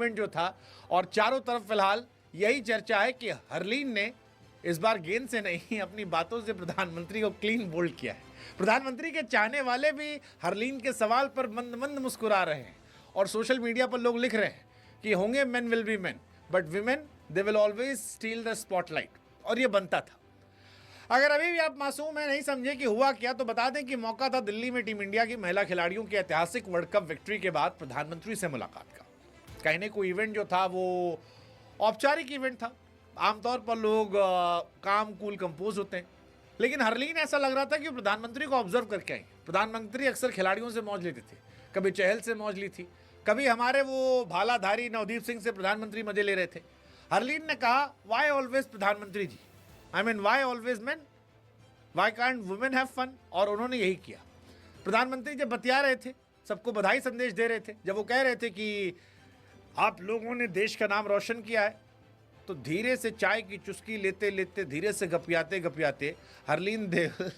Movement जो था, और चारों तरफ फिलहाल यही चर्चा है कि हरलीन ने इस बार गेंद से नहीं अपनी बातों से प्रधानमंत्री को क्लीन बोल्ड किया है। प्रधानमंत्री के चाहने वाले भी हरलीन के सवाल पर मंद मंद मुस्कुरा रहे हैं, और सोशल मीडिया पर लोग लिख रहे हैं कि होंगे men will be men but women they will always steel the spotlight. और ये बनता था। अगर अभी भी आप मासूम है, नहीं समझे कि हुआ क्या, तो बता दें कि मौका था दिल्ली में टीम इंडिया की महिला खिलाड़ियों की ऐतिहासिक वर्ल्ड कप विक्ट्री के बाद प्रधानमंत्री से मुलाकात का। कहने को इवेंट जो था वो औपचारिक इवेंट था। आमतौर पर लोग काम कूल कंपोज होते हैं, लेकिन हरलीन ऐसा लग रहा था कि प्रधानमंत्री को ऑब्जर्व करके आई। प्रधानमंत्री अक्सर खिलाड़ियों से मौज लेते थे, कभी चहल से मौज ली थी, कभी हमारे वो भालाधारी नवदीप सिंह से प्रधानमंत्री मजे ले रहे थे। हरलीन ने कहा, वाई ऑलवेज प्रधानमंत्री ji, I mean why always man, why can't women have fun. और उन्होंने यही किया। प्रधानमंत्री जब बतिया रहे थे, सबको बधाई संदेश दे रहे थे, जब वो कह रहे थे कि आप लोगों ने देश का नाम रोशन किया है, तो धीरे से चाय की चुस्की लेते लेते, धीरे से गपियाते गपियाते हरलीन देव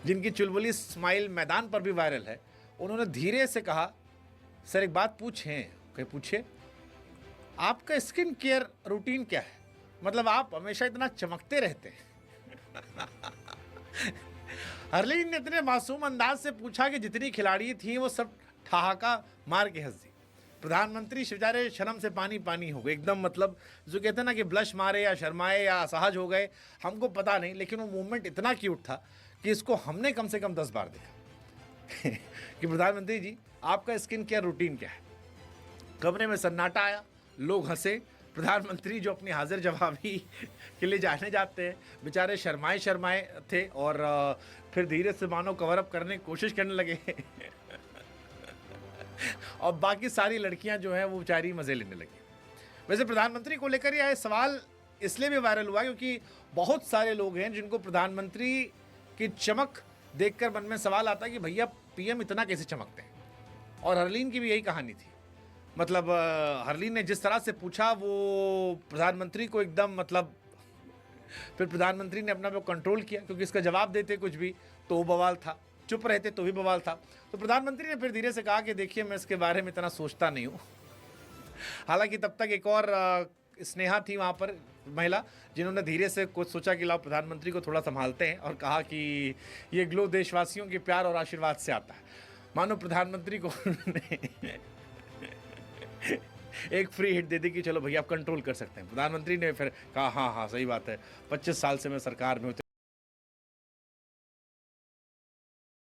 जिनकी चुलबुली स्माइल मैदान पर भी वायरल है, उन्होंने धीरे से कहा, सर एक बात पूछें। कहे पूछे, आपका स्किन केयर रूटीन क्या है? मतलब आप हमेशा इतना चमकते रहते हैं। हरलीन ने इतने मासूम अंदाज से पूछा कि जितनी खिलाड़ी थी वो सब ठहाका मार के हंस दी। प्रधानमंत्री बेचारे शर्म से पानी पानी हो गए एकदम। मतलब जो कहते हैं ना कि ब्लश मारे या शर्माए या असहज हो गए, हमको पता नहीं, लेकिन वो मूवमेंट इतना क्यूट था कि इसको हमने कम से कम 10 बार देखा। कि प्रधानमंत्री जी, आपका स्किन केयर रूटीन क्या है? कमरे में सन्नाटा आया, लोग हंसे। प्रधानमंत्री जो अपनी हाजिर जवाबी के लिए जाने जाते हैं, बेचारे शर्माए शर्माए थे, और फिर धीरे से मानो कवर अप करने की कोशिश करने लगे। और बाकी सारी लड़कियां जो हैं वो बेचारी मज़े लेने लगी। वैसे प्रधानमंत्री को लेकर यह सवाल इसलिए भी वायरल हुआ क्योंकि बहुत सारे लोग हैं जिनको प्रधानमंत्री की चमक देखकर मन में सवाल आता है कि भैया पीएम इतना कैसे चमकते हैं। और हरलीन की भी यही कहानी थी। मतलब हरलीन ने जिस तरह से पूछा, वो प्रधानमंत्री को एकदम मतलब, फिर प्रधानमंत्री ने अपना पे कंट्रोल किया, क्योंकि इसका जवाब देते कुछ भी तो वो बवाल था, चुप रहते तो भी बवाल था। तो प्रधानमंत्री ने फिर धीरे से कहा कि देखिए, मैं इसके बारे में इतना सोचता नहीं हूँ। हालांकि तब तक एक और स्नेहा थी वहाँ पर महिला, जिन्होंने धीरे से कुछ सोचा कि लाओ प्रधानमंत्री को थोड़ा संभालते हैं, और कहा कि ये ग्लो देशवासियों के प्यार और आशीर्वाद से आता है। मानो प्रधानमंत्री को एक फ्री हिट दे दी कि चलो भैया आप कंट्रोल कर सकते हैं। प्रधानमंत्री ने फिर कहा, हाँ हाँ सही बात है, 25 साल से मैं सरकार में हूँ,